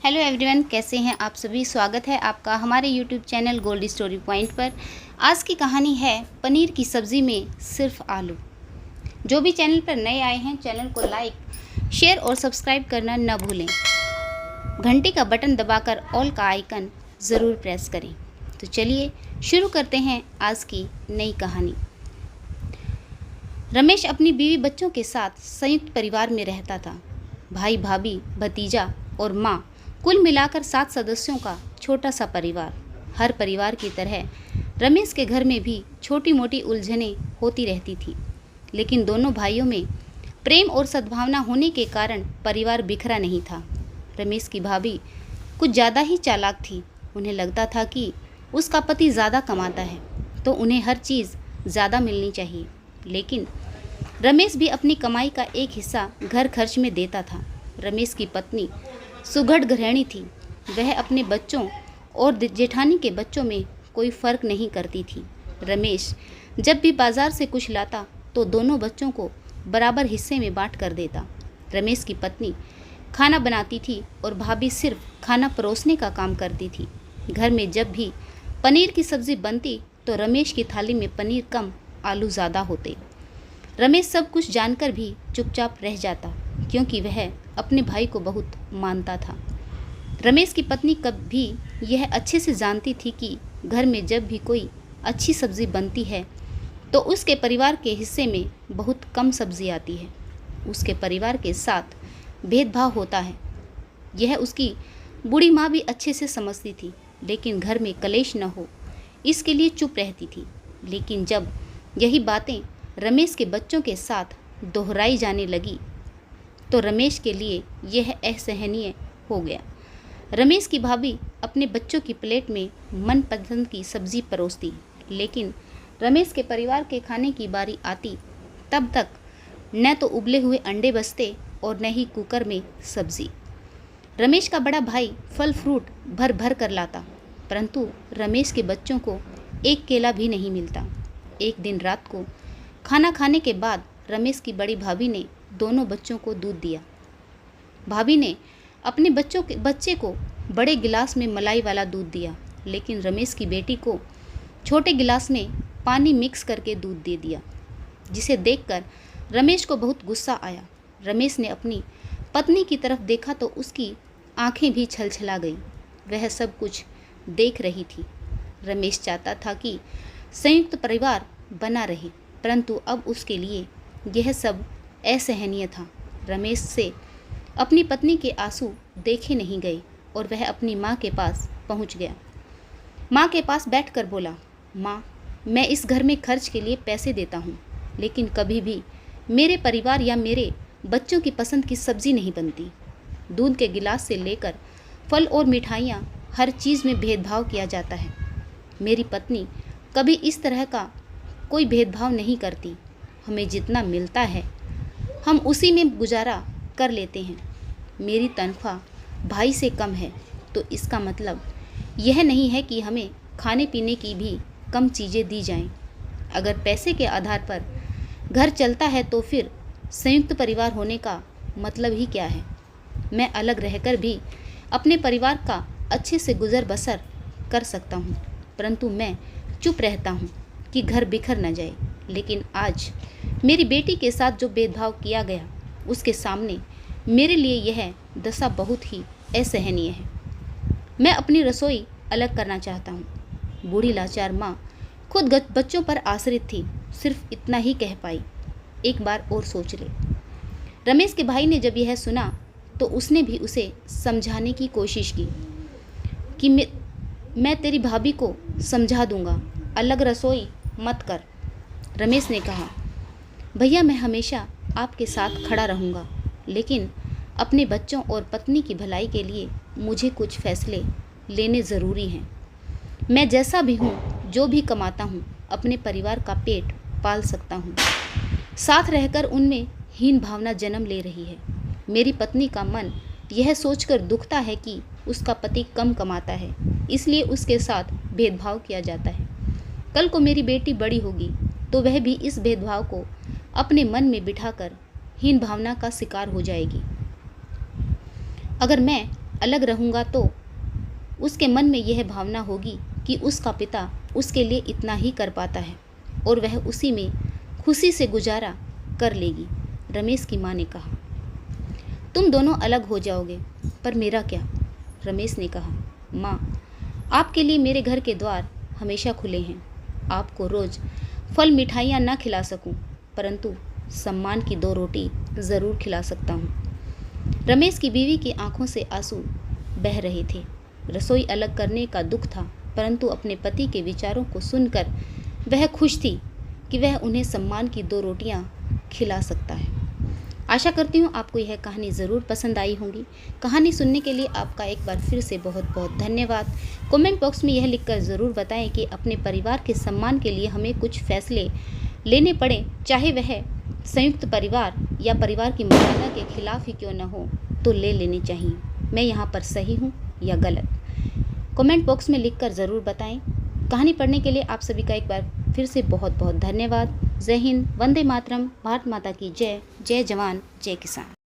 Hello everyone, कैसे हैं आप सभी। स्वागत है आपका हमारे YouTube channel Goldy story point पर। आज की कहानी है पनीर की सब्ज़ी में सिर्फ आलू। जो भी चैनल पर नए आए हैं, चैनल को लाइक, शेयर और सब्सक्राइब करना न भूलें। घंटी का बटन दबाकर ऑल का आइकन ज़रूर प्रेस करें। तो चलिए शुरू करते हैं आज की नई कहानी। रमेश अपनी बीवी बच्चों के साथ संयुक्त परिवार में रहता था। भाई, भाभी, भतीजा और माँ, कुल मिलाकर 7 सदस्यों का छोटा सा परिवार। हर परिवार की तरह रमेश के घर में भी छोटी मोटी उलझनें होती रहती थी, लेकिन दोनों भाइयों में प्रेम और सद्भावना होने के कारण परिवार बिखरा नहीं था। रमेश की भाभी कुछ ज़्यादा ही चालाक थी। उन्हें लगता था कि उसका पति ज़्यादा कमाता है तो उन्हें हर चीज़ ज़्यादा मिलनी चाहिए, लेकिन रमेश भी अपनी कमाई का एक हिस्सा घर खर्च में देता था। रमेश की पत्नी सुघड़ गृहिणी थी। वह अपने बच्चों और जेठानी के बच्चों में कोई फ़र्क नहीं करती थी। रमेश जब भी बाज़ार से कुछ लाता तो दोनों बच्चों को बराबर हिस्से में बांट कर देता। रमेश की पत्नी खाना बनाती थी और भाभी सिर्फ खाना परोसने का काम करती थी। घर में जब भी पनीर की सब्ज़ी बनती तो रमेश की थाली में पनीर कम, आलू ज़्यादा होते। रमेश सब कुछ जानकर भी चुपचाप रह जाता, क्योंकि वह अपने भाई को बहुत मानता था। रमेश की पत्नी कभी यह अच्छे से जानती थी कि घर में जब भी कोई अच्छी सब्ज़ी बनती है तो उसके परिवार के हिस्से में बहुत कम सब्ज़ी आती है। उसके परिवार के साथ भेदभाव होता है। यह उसकी बूढ़ी माँ भी अच्छे से समझती थी, लेकिन घर में कलेश न हो इसके लिए चुप रहती थी। लेकिन जब यही बातें रमेश के बच्चों के साथ दोहराई जाने लगी तो रमेश के लिए यह असहनीय हो गया। रमेश की भाभी अपने बच्चों की प्लेट में मनपसंद की सब्ज़ी परोसती, लेकिन रमेश के परिवार के खाने की बारी आती तब तक न तो उबले हुए अंडे बचते और न ही कुकर में सब्ज़ी। रमेश का बड़ा भाई फल फ्रूट भर भर कर लाता, परंतु रमेश के बच्चों को एक केला भी नहीं मिलता। एक दिन रात को खाना खाने के बाद रमेश की बड़ी भाभी ने दोनों बच्चों को दूध दिया। भाभी ने अपने बच्चे को बड़े गिलास में मलाई वाला दूध दिया, लेकिन रमेश की बेटी को छोटे गिलास में पानी मिक्स करके दूध दे दिया, जिसे देखकर रमेश को बहुत गुस्सा आया। रमेश ने अपनी पत्नी की तरफ देखा तो उसकी आंखें भी छलछला गई। वह सब कुछ देख रही थी। रमेश चाहता था कि संयुक्त परिवार बना रहे, परंतु अब उसके लिए यह सब असहनीय था। रमेश से अपनी पत्नी के आंसू देखे नहीं गए और वह अपनी माँ के पास पहुँच गया। माँ के पास बैठकर बोला, माँ, मैं इस घर में खर्च के लिए पैसे देता हूँ, लेकिन कभी भी मेरे परिवार या मेरे बच्चों की पसंद की सब्ज़ी नहीं बनती। दूध के गिलास से लेकर फल और मिठाइयाँ, हर चीज़ में भेदभाव किया जाता है। मेरी पत्नी कभी इस तरह का कोई भेदभाव नहीं करती। हमें जितना मिलता है हम उसी में गुजारा कर लेते हैं। मेरी तनख्वाह भाई से कम है तो इसका मतलब यह नहीं है कि हमें खाने पीने की भी कम चीज़ें दी जाएं। अगर पैसे के आधार पर घर चलता है तो फिर संयुक्त परिवार होने का मतलब ही क्या है। मैं अलग रहकर भी अपने परिवार का अच्छे से गुजर बसर कर सकता हूँ, परंतु मैं चुप रहता हूँ कि घर बिखर न जाए। लेकिन आज मेरी बेटी के साथ जो भेदभाव किया गया उसके सामने मेरे लिए यह दशा बहुत ही असहनीय है। मैं अपनी रसोई अलग करना चाहता हूँ। बूढ़ी लाचार माँ खुद बच्चों पर आश्रित थी, सिर्फ इतना ही कह पाई, एक बार और सोच ले। रमेश के भाई ने जब यह सुना तो उसने भी उसे समझाने की कोशिश की कि मैं तेरी भाभी को समझा दूंगा, अलग रसोई मत कर। रमेश ने कहा, भैया, मैं हमेशा आपके साथ खड़ा रहूँगा, लेकिन अपने बच्चों और पत्नी की भलाई के लिए मुझे कुछ फैसले लेने ज़रूरी हैं। मैं जैसा भी हूँ, जो भी कमाता हूँ, अपने परिवार का पेट पाल सकता हूँ। साथ रहकर उनमें हीन भावना जन्म ले रही है। मेरी पत्नी का मन यह सोचकर दुखता है कि उसका पति कम कमाता है, इसलिए उसके साथ भेदभाव किया जाता है। कल को मेरी बेटी बड़ी होगी तो वह भी इस भेदभाव को अपने मन में बिठाकर हीन भावना का शिकार हो जाएगी। अगर मैं अलग रहूँगा तो उसके मन में यह भावना होगी कि उसका पिता उसके लिए इतना ही कर पाता है और वह उसी में खुशी से गुजारा कर लेगी। रमेश की माँ ने कहा। तुम दोनों अलग हो जाओगे, पर मेरा क्या? रमेश ने कहा। माँ, आपके लिए मेरे घर के द्वार हमेशा खुले हैं। आपको रोज़ फल मिठाइयाँ ना खिला सकूं, परंतु सम्मान की 2 रोटी ज़रूर खिला सकता हूँ। रमेश की बीवी की आंखों से आंसू बह रहे थे। रसोई अलग करने का दुख था, परंतु अपने पति के विचारों को सुनकर वह खुश थी कि वह उन्हें सम्मान की 2 रोटियां खिला सकता है। आशा करती हूँ आपको यह कहानी ज़रूर पसंद आई होगी। कहानी सुनने के लिए आपका एक बार फिर से बहुत बहुत धन्यवाद। कमेंट बॉक्स में यह लिखकर ज़रूर बताएं कि अपने परिवार के सम्मान के लिए हमें कुछ फैसले लेने पड़े, चाहे वह संयुक्त परिवार या परिवार की मर्यादा के खिलाफ ही क्यों न हो, तो ले लेनी चाहिए। मैं यहाँ पर सही हूँ या गलत? कमेंट बॉक्स में लिखकर ज़रूर बताएं। कहानी पढ़ने के लिए आप सभी का एक बार फिर से बहुत बहुत धन्यवाद। जय हिंद, वंदे मातरम, भारत माता की जय। जय जवान, जय किसान।